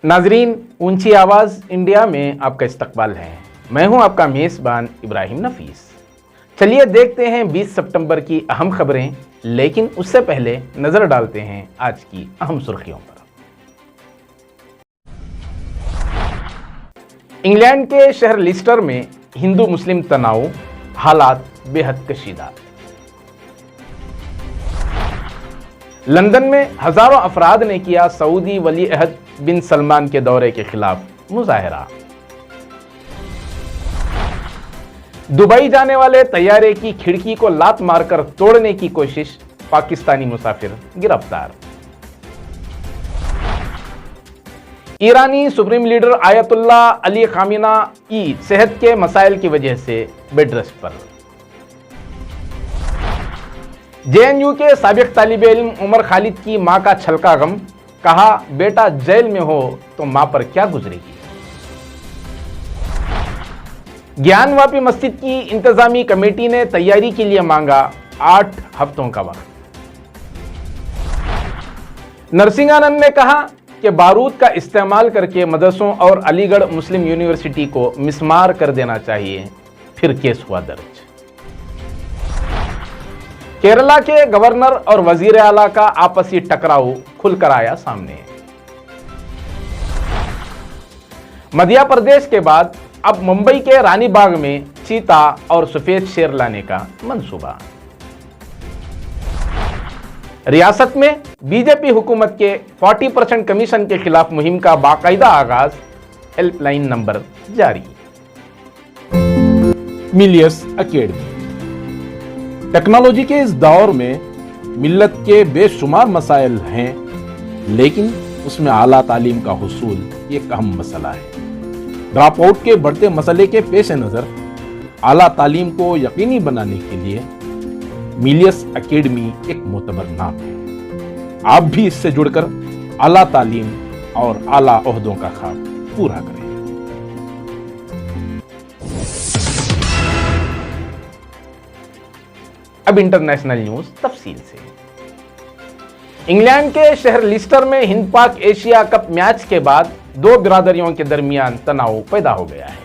नाजरीन, ऊंची आवाज इंडिया में आपका इस्तकबाल है। मैं हूं आपका मेज़बान इब्राहिम नफीस। चलिए देखते हैं 20 सितंबर की अहम खबरें, लेकिन उससे पहले नजर डालते हैं आज की अहम सुर्खियों पर। इंग्लैंड के शहर लिस्टर में हिंदू मुस्लिम तनाव, हालात बेहद कशीदा। लंदन में हजारों अफराद ने किया सऊदी वली अहद बिन सलमान के दौरे के खिलाफ मुजाहरा। दुबई जाने वाले तैयारे की खिड़की को लात मारकर तोड़ने की कोशिश, पाकिस्तानी मुसाफिर गिरफ्तार। ईरानी supreme leader Ayatollah Ali Khamenei सेहत के मसाइल की वजह से बेड रेस्ट पर। जेएनयू के साबिक तालिब इल्म उमर खालिद की मां का छलका गम, कहा बेटा जेल में हो तो मां पर क्या गुजरेगी। ज्ञानवापी मस्जिद की इंतजामी कमेटी ने तैयारी के लिए मांगा 8 हफ्तों का वक्त। नरसिंहानंद ने कहा कि बारूद का इस्तेमाल करके मदरसों और अलीगढ़ मुस्लिम यूनिवर्सिटी को मिसमार कर देना चाहिए, फिर केस हुआ दर्ज। केरला के गवर्नर और वजीर आला का आपसी टकराव खुलकर आया सामने। मध्य प्रदेश के बाद अब मुंबई के रानी बाग में चीता और सफेद शेर लाने का मंसूबा। रियासत में बीजेपी हुकूमत के 40% कमीशन के खिलाफ मुहिम का बाकायदा आगाज, हेल्पलाइन नंबर जारी। Milius academy. टेक्नोलॉजी के इस दौर में मिल्लत के बेशुमार मसाइल हैं, लेकिन उसमें आला तालीम का हुसूल एक अहम मसला है। ड्रॉप आउट के बढ़ते मसले के पेश नज़र आला तालीम को यकीनी बनाने के लिए मिलियस एकेडमी एक मोतबर नाम है। आप भी इससे जुड़कर आला तालीम और आला ओहदों का ख्वाब पूरा करें। अब इंटरनेशनल न्यूज तफसील से। इंग्लैंड के शहर लिस्टर में हिंद पाक एशिया कप मैच के बाद दो बिरादरियों के दरमियान तनाव पैदा हो गया है।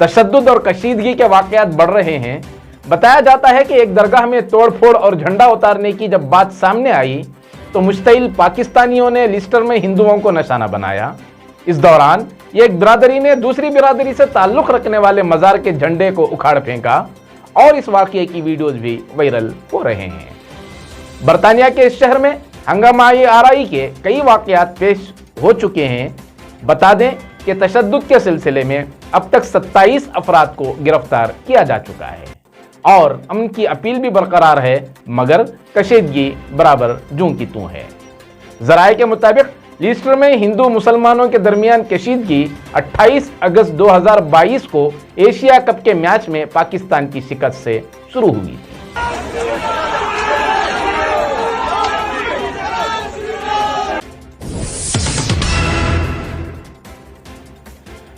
तशद्दुद और कशीदगी के वाकयात बढ़ रहे हैं। बताया जाता है कि एक दरगाह में तोड़फोड़ और झंडा उतारने की जब बात सामने आई तो मुश्तइल पाकिस्तानियों ने लिस्टर में हिंदुओं को निशाना बनाया। इस दौरान एक बिरादरी ने दूसरी बिरादरी से ताल्लुक रखने वाले मजार के झंडे को उखाड़ फेंका और इस वाकये की वीडियोज भी वायरल हो रहे हैं। बर्तानिया के इस शहर में हंगामाई आराई के कई वाकयात पेश हो चुके हैं। बता दें कि तशद्दुद के सिलसिले में अब तक 27 अफराद को गिरफ्तार किया जा चुका है और अमन की अपील भी बरकरार है, मगर कशीदगी बराबर जूं की तूं है। जराये के मुताबिक लिस्टर में हिंदू मुसलमानों के दरमियान कशीदगी 28 अगस्त 2022 को एशिया कप के मैच में पाकिस्तान की शिकस्त से शुरू हुई थी।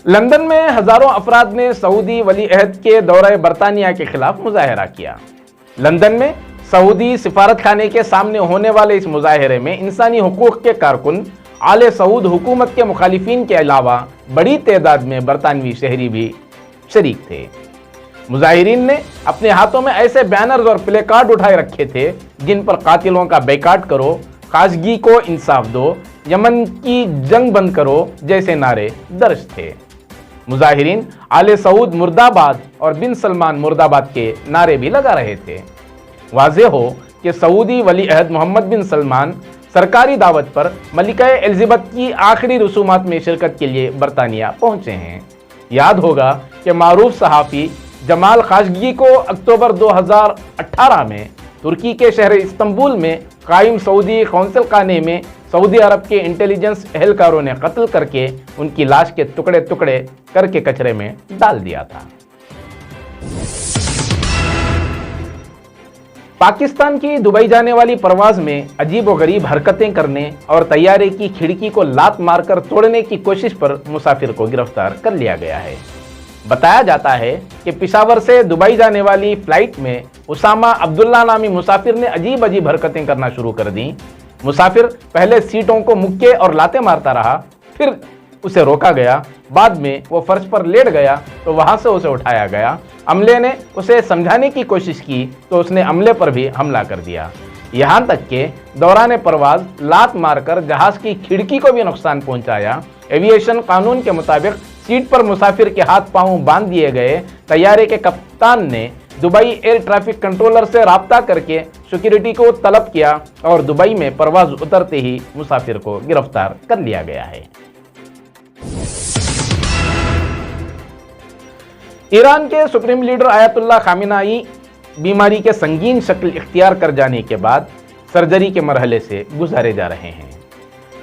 लंदन में हजारों अफराद ने सऊदी वली अहद के दौरे बर्तानिया के खिलाफ मुजाहरा किया। लंदन में सऊदी सिफारत खाने के सामने होने वाले इस मुजाहरे में इंसानी हुकूक के कारकुन, आले सऊद हुकूमत के मुखालिफिन के अलावा बड़ी तादाद में बरतानवी शहरी भी शरीक थे। मुजाहिरीन ने अपने हाथों में ऐसे बैनर्स और प्ले कार्ड उठाए रखे थे जिन पर कातिलों का बैकाट करो, खाशगी को इंसाफ दो, यमन की जंग बंद करो जैसे नारे दर्ज थे। मुजाहिरीन आले सऊद मुर्दाबाद और बिन सलमान मुर्दाबाद के नारे भी लगा रहे थे। वाज़ेह हो कि सऊदी वली अहद मोहम्मद बिन सलमान सरकारी दावत पर मलिका एलिज़ाबेथ की आखिरी रसूमात में शिरकत के लिए बरतानिया पहुंचे हैं। याद होगा कि मारूफ सहाफ़ी जमाल खाशगी को अक्टूबर 2018 में तुर्की के शहर इस्तांबुल में कायम सऊदी कौंसिल खाने में सऊदी अरब के इंटेलिजेंस एहलकारों ने कत्ल करके उनकी लाश के टुकड़े टुकड़े करके कचरे में डाल दिया था। पाकिस्तान की दुबई जाने वाली परवाज में अजीबोगरीब हरकतें करने और तैयारे की खिड़की को लात मारकर तोड़ने की कोशिश पर मुसाफिर को गिरफ्तार कर लिया गया है। बताया जाता है कि पेशावर से दुबई जाने वाली फ्लाइट में उसामा अब्दुल्ला नामी मुसाफिर ने अजीब हरकतें करना शुरू कर दी। मुसाफिर पहले सीटों को मुक्के और लाते मारता रहा, फिर उसे रोका गया। बाद में वो फर्श पर लेट गया तो वहां से उसे उठाया गया। अमले ने उसे समझाने की कोशिश की तो उसने अमले पर भी हमला कर दिया। यहां तक कि दौरान परवाज लात मारकर जहाज की खिड़की को भी नुकसान पहुंचाया। एविएशन कानून के मुताबिक सीट पर मुसाफिर के हाथ पांव बांध दिए गए। तैयारे के कप्तान ने दुबई एयर ट्रैफिक कंट्रोलर से राब्ता करके सिक्योरिटी को तलब किया और दुबई में परवाज उतरते ही मुसाफिर को गिरफ्तार कर लिया गया है। ईरान के सुप्रीम लीडर आयतुल्लाह खामेनेई बीमारी के संगीन शक्ल इख्तियार कर जाने के बाद सर्जरी के मरहले से गुजारे जा रहे हैं।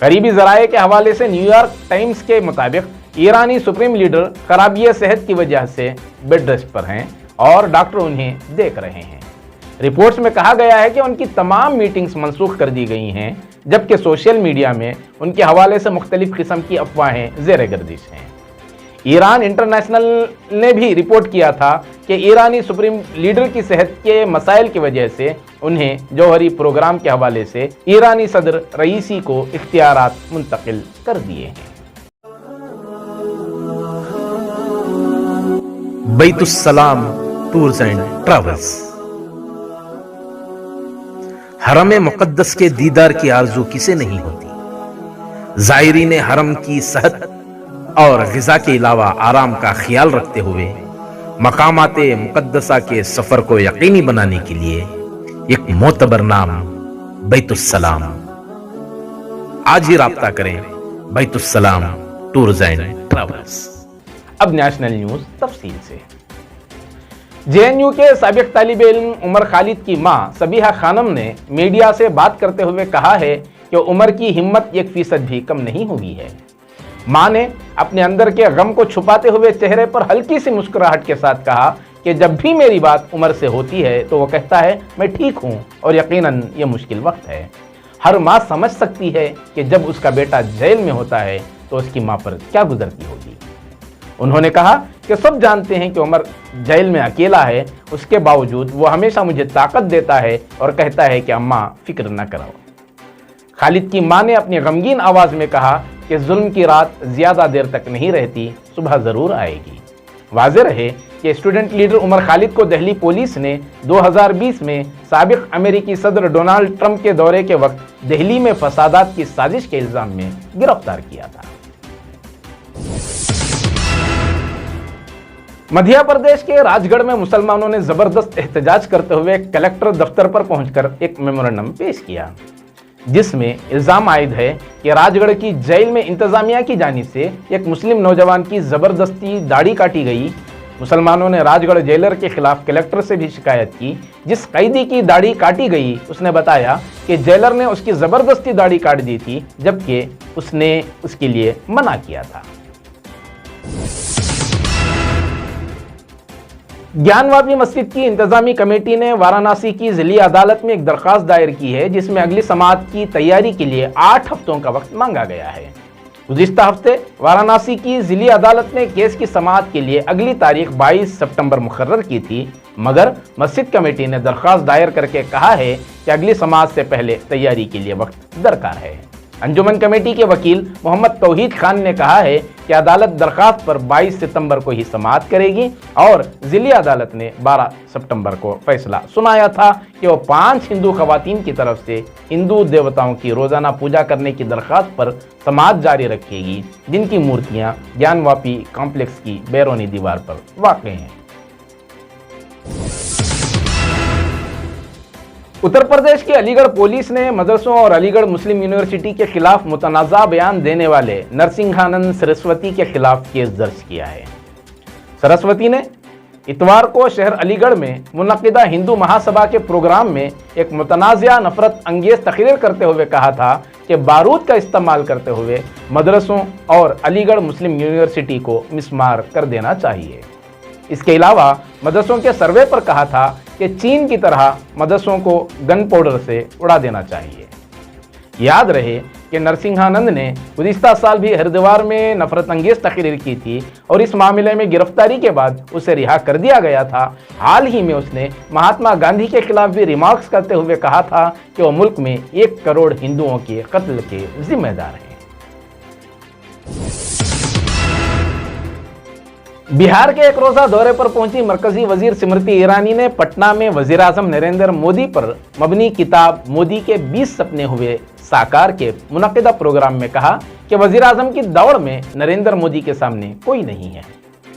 करीबी जराये के हवाले से न्यूयॉर्क टाइम्स के मुताबिक ईरानी सुप्रीम लीडर खराबी सेहत की वजह से बेड रेस्ट पर हैं और डॉक्टर उन्हें देख रहे हैं। रिपोर्ट्स में कहा गया है कि उनकी तमाम मीटिंग्स मनसूख कर दी गई हैं, जबकि सोशल मीडिया में उनके हवाले से मुख्तलिफ किस्म की अफवाहें ज़ेर गर्दिश हैं। ईरान इंटरनेशनल ने भी रिपोर्ट किया था कि ईरानी सुप्रीम लीडर की सेहत के मसाइल की वजह से उन्हें जौहरी प्रोग्राम के हवाले से ईरानी सदर रईसी को इख्तियारात मुंतकिल कर दिए हैं। बैतुस्सलाम टूर्स एंड ट्रैवल्स। हरम मुक़द्दस के दीदार की आरज़ू किसे नहीं होती। ज़ायरीन हरम की सेहत और ग़िज़ा के अलावा आराम का ख्याल रखते हुए मकामाते मुक़द्दसा के सफ़र को यकीनी बनाने के लिए एक मोतबर नाम बैतुस्सलाम। आज ही राब्ता करें बैतुस्सलाम टूर्स एंड ट्रैवल्स। अब नेशनल न्यूज तफसील से। जेएनयू के साबिक तालिब इल्म उमर खालिद की मां सबीहा खानम ने मीडिया से बात करते हुए कहा है कि उमर की हिम्मत 1% भी कम नहीं हुई है। मां ने अपने अंदर के गम को छुपाते हुए चेहरे पर हल्की सी मुस्कुराहट के साथ कहा कि जब भी मेरी बात उमर से होती है तो वो कहता है मैं ठीक हूं और यकीनन ये मुश्किल वक्त है। हर मां समझ सकती है कि जब उसका बेटा जेल में होता है तो उसकी मां पर क्या गुजरती होगी। उन्होंने कहा कि सब जानते हैं कि उमर जेल में अकेला है, उसके बावजूद वो हमेशा मुझे ताकत देता है और कहता है कि अम्मा फिक्र न करो। खालिद की मां ने अपनी गमगीन आवाज में कहा कि जुल्म की रात ज्यादा देर तक नहीं रहती, सुबह जरूर आएगी। वाज़ेह रहे कि स्टूडेंट लीडर उमर खालिद को दिल्ली पुलिस ने 2020 में साबिक अमेरिकी सदर डोनाल्ड ट्रंप के दौरे के वक्त दिल्ली में फसादात की साजिश के इल्जाम में गिरफ्तार किया था। मध्य प्रदेश के राजगढ़ में मुसलमानों ने जबरदस्त एहतजाज करते हुए कलेक्टर दफ्तर पर पहुंचकर एक मेमोरेंडम पेश किया, जिसमें इल्जाम आयद है कि राजगढ़ की जेल में इंतजामिया की जानिब से एक मुस्लिम नौजवान की जबरदस्ती दाढ़ी काटी गई। मुसलमानों ने राजगढ़ जेलर के खिलाफ कलेक्टर से भी शिकायत की। जिस कैदी की दाढ़ी काटी गई उसने बताया कि जेलर ने उसकी जबरदस्ती दाढ़ी काट दी थी, जबकि उसने उसके लिए मना किया था। ज्ञानवापी मस्जिद की इंतजामी कमेटी ने वाराणसी की जिली अदालत में एक दरख्वास्त दायर की है, जिसमें अगली समाअत की तैयारी के लिए 8 हफ्तों का वक्त मांगा गया है। गुज़िश्ता हफ्ते वाराणसी की जिली अदालत ने केस की समाअत के लिए अगली तारीख 22 सितंबर मुकर्रर की थी, मगर मस्जिद कमेटी ने दरख्वास्त दायर करके कहा है कि अगली समाअत से पहले तैयारी के लिए वक्त दरकार है। अंजुमन कमेटी के वकील मोहम्मद तौहीद खान ने कहा है कि अदालत दरखास्त पर 22 सितंबर को ही समाअत करेगी और जिली अदालत ने 12 सितंबर को फैसला सुनाया था कि वो 5 हिंदू खवातीन की तरफ से हिंदू देवताओं की रोजाना पूजा करने की दरखास्त पर समाअत जारी रखेगी, जिनकी मूर्तियां ज्ञानवापी कॉम्प्लेक्स की बैरूनी दीवार पर वाक़ई हैं। उत्तर प्रदेश की अलीगढ़ पुलिस ने मदरसों और अलीगढ़ मुस्लिम यूनिवर्सिटी के खिलाफ मुतनाज़ा बयान देने वाले नरसिंहानंद सरस्वती के खिलाफ केस दर्ज किया है। सरस्वती ने इतवार को शहर अलीगढ़ में मुनक़िदा हिंदू महासभा के प्रोग्राम में एक मुतनाज़ा नफरत अंगेज तकरीर करते हुए कहा था कि बारूद का इस्तेमाल करते हुए मदरसों और अलीगढ़ मुस्लिम यूनिवर्सिटी को मिसमार कर देना चाहिए। इसके अलावा मदरसों के सर्वे पर कहा था कि चीन की तरह मदरसों को गन पाउडर से उड़ा देना चाहिए। याद रहे कि नरसिंहानंद ने गुज़िश्ता साल भी हरिद्वार में नफरत अंगेज तकरीर की थी और इस मामले में गिरफ्तारी के बाद उसे रिहा कर दिया गया था। हाल ही में उसने महात्मा गांधी के खिलाफ भी रिमार्क्स करते हुए कहा था कि वह मुल्क में 1 करोड़ हिंदुओं के कत्ल के जिम्मेदार हैं। बिहार के एक रोजा दौरे पर पहुंची मरकजी वजीर स्मृति ईरानी ने पटना में वजीर आजम नरेंद्र मोदी पर मबनी किताब मोदी के 20 सपने हुए साकार के मुनक्किदा प्रोग्राम में कहा कि वजीर आजम की दौड़ में नरेंद्र मोदी के सामने कोई नहीं है।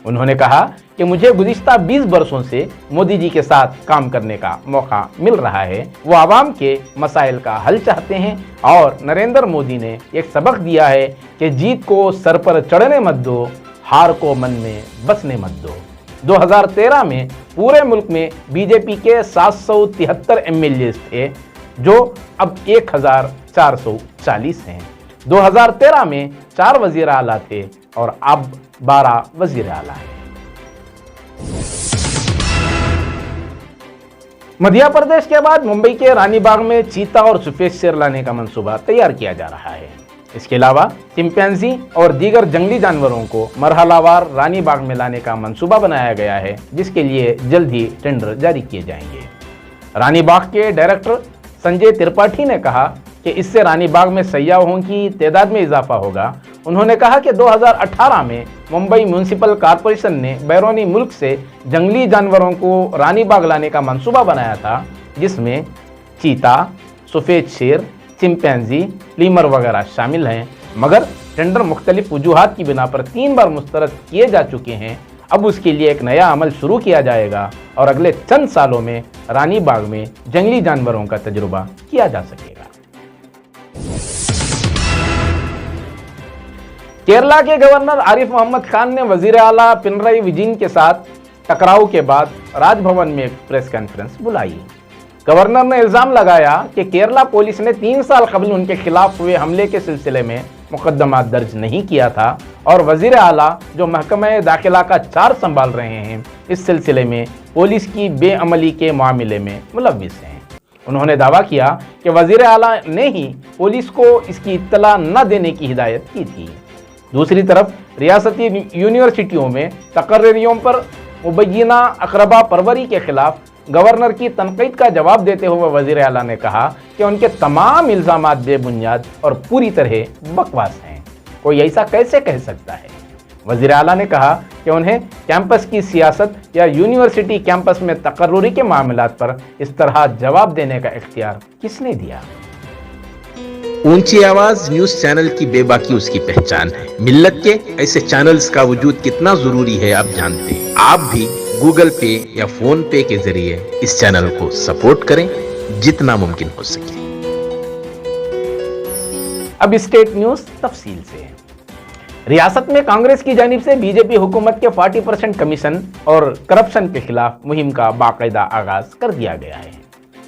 उन्होंने कहा कि मुझे गुज़िश्ता 20 वर्षों से मोदी जी के साथ काम करने का मौका मिल रहा है। वो आवाम के मसाइल का हल चाहते हैं और नरेंद्र मोदी ने एक सबक दिया है कि जीत को सर पर चढ़ने मत दो, हार को मन में बसने मत दो। 2013 में पूरे मुल्क में बीजेपी के 773 एमएलए थे जो अब 1440 हैं। 2013 में 4 वजीर आला थे और अब 12 वजीर आला हैं। मध्य प्रदेश के बाद मुंबई के रानी बाग में चीता और सफेद शेर लाने का मंसूबा तैयार किया जा रहा है। इसके अलावा चिंपैंजी और दीगर जंगली जानवरों को मरहलावार रानी बाग में लाने का मंसूबा बनाया गया है, जिसके लिए जल्द ही टेंडर जारी किए जाएंगे। रानी बाग के डायरेक्टर संजय त्रिपाठी ने कहा कि इससे रानी बाग में सैयाहों की तादाद में इजाफा होगा। उन्होंने कहा कि 2018 में मुंबई म्यूनिसिपल कॉरपोरेशन ने बैरूनी मुल्क से जंगली जानवरों को रानी बाग लाने का मंसूबा बनाया था, जिसमें चीता, सफेद शेर, चिंपैंजी, लीमर वगैरह शामिल हैं, मगर टेंडर मुख्तलिफ वजूहात की बिना पर 3 बार मुस्तरद किए जा चुके हैं। अब उसके लिए एक नया अमल शुरू किया जाएगा और अगले चंद सालों में रानी बाग में जंगली जानवरों का तजुर्बा किया जा सकेगा। केरला के गवर्नर आरिफ मोहम्मद खान ने वजीर आला पिनराई विजयन के साथ टकराव के बाद राजभवन में एक प्रेस कॉन्फ्रेंस बुलाई। गवर्नर ने इल्जाम लगाया कि केरला पुलिस ने 3 साल कबल उनके खिलाफ हुए हमले के सिलसिले में मुकदमा दर्ज नहीं किया था और वजीर आला जो महकमा दाखिला का चार्ज संभाल रहे हैं, इस सिलसिले में पुलिस की बेअमली के मामले में मुलव्विस हैं। उन्होंने दावा किया कि वजीर आला ने ही पुलिस को इसकी इत्तला न देने की हिदायत की थी। दूसरी तरफ रियासती यूनिवर्सिटियों में तकर्रियों पर मुबैना अकरबा परवरी के खिलाफ गवर्नर की तनकीद का जवाब देते हुए वजीर आला ने कहा कि उनके तमाम इल्जामात बेबुनियाद और पूरी तरह बकवास हैं। कोई ऐसा कैसे कह सकता है? वजीर आला ने कहा कि उन्हें कैंपस की सियासत या यूनिवर्सिटी कैंपस में तकर्रुरी के मामलात पर इस तरह जवाब देने का इख्तियार किसने दिया? ऊंची आवाज न्यूज चैनल की बेबाकी उसकी पहचान है। मिल्लत के ऐसे चैनल्स का वजूद कितना जरूरी है आप जानते हैं। आप भी गूगल पे या फोन पे के जरिए इस चैनल को सपोर्ट करें जितना मुमकिन हो सके। अब स्टेट न्यूज तफसील से। रियासत में कांग्रेस की जानिब से बीजेपी हुकूमत के 40% कमीशन और करप्शन के खिलाफ मुहिम का बाकायदा आगाज कर दिया गया है,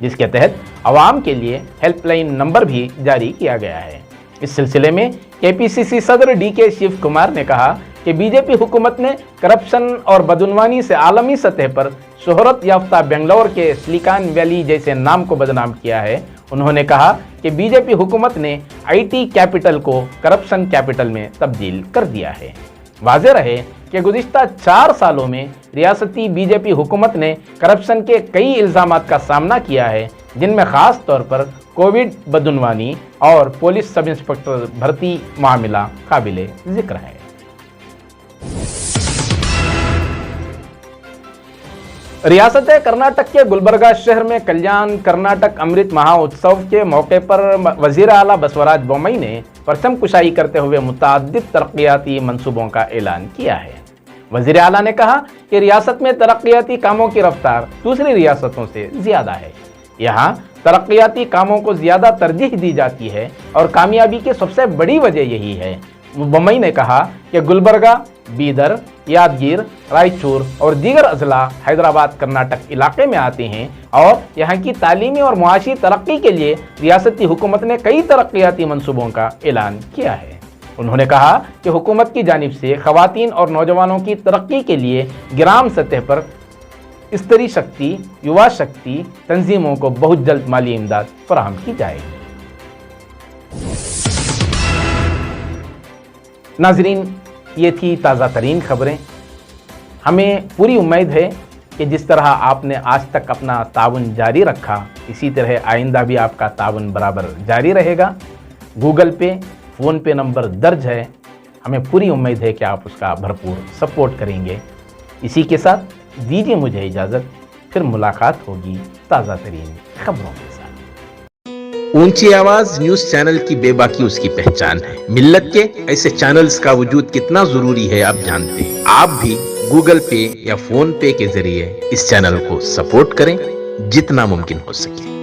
जिसके तहत आवाम के लिए हेल्पलाइन नंबर भी जारी किया गया है। इस सिलसिले में केपीसीसी सदर डीके शिव कुमार ने कहा कि बीजेपी हुकूमत ने करप्शन और बदउनवानी से आलमी सतह पर शोहरत याफ्ता बेंगलोर के सिलिकॉन वैली जैसे नाम को बदनाम किया है। उन्होंने कहा कि बीजेपी हुकूमत ने आईटी कैपिटल को करप्शन कैपिटल में तब्दील कर दिया है। वाज़ेह रहे कि गुज़िश्ता 4 सालों में रियासती बीजेपी हुकूमत ने करप्शन के कई इल्ज़ामात का सामना किया है, जिनमें ख़ास तौर पर कोविड बदउनवानी और पुलिस सब इंस्पेक्टर भर्ती मामला काबिले जिक्र है। रियासत कर्नाटक के गुलबर्गा शहर में कल्याण कर्नाटक अमृत महोत्सव के मौके पर वजीर आला बसवराज बोम्मई ने परचम कुशाई करते हुए मुतअद्दिद तरक्याती मंसूबों का ऐलान किया है। वजीर आला ने कहा कि रियासत में तरक्याती कामों की रफ्तार दूसरी रियासतों से ज्यादा है। यहाँ तरक्याती कामों को ज्यादा तरजीह दी जाती है और कामयाबी की सबसे बड़ी वजह यही है। बोम्मई ने कहा कि गुलबर्गा, बीदर, यादगीर, रायचूर और दीगर अजला हैदराबाद कर्नाटक इलाके में आते हैं और यहाँ की तालीमी और मुआशी तरक्की के लिए रियासती हुकूमत ने कई तरक्याती मंसूबों का ऐलान किया है। उन्होंने कहा कि हुकूमत की जानिब से खवातीन और नौजवानों की तरक्की के लिए ग्राम सतह पर स्त्री शक्ति, युवा शक्ति तंजीमों को बहुत जल्द माली इमदाद फराहम की जाएगी। नाजरीन, ये थी ताज़ा तरीन खबरें। हमें पूरी उम्मीद है कि जिस तरह आपने आज तक अपना ताउन जारी रखा, इसी तरह आइंदा भी आपका ताउन बराबर जारी रहेगा। गूगल पे, फ़ोन पे नंबर दर्ज है। हमें पूरी उम्मीद है कि आप उसका भरपूर सपोर्ट करेंगे। इसी के साथ दीजिए मुझे इजाज़त, फिर मुलाकात होगी ताज़ा तरीन खबरों के साथ। ऊंची आवाज न्यूज चैनल की बेबाकी उसकी पहचान है। मिल्लत के ऐसे चैनल्स का वजूद कितना जरूरी है आप जानते हैं। आप भी गूगल पे या फोन पे के जरिए इस चैनल को सपोर्ट करें जितना मुमकिन हो सके।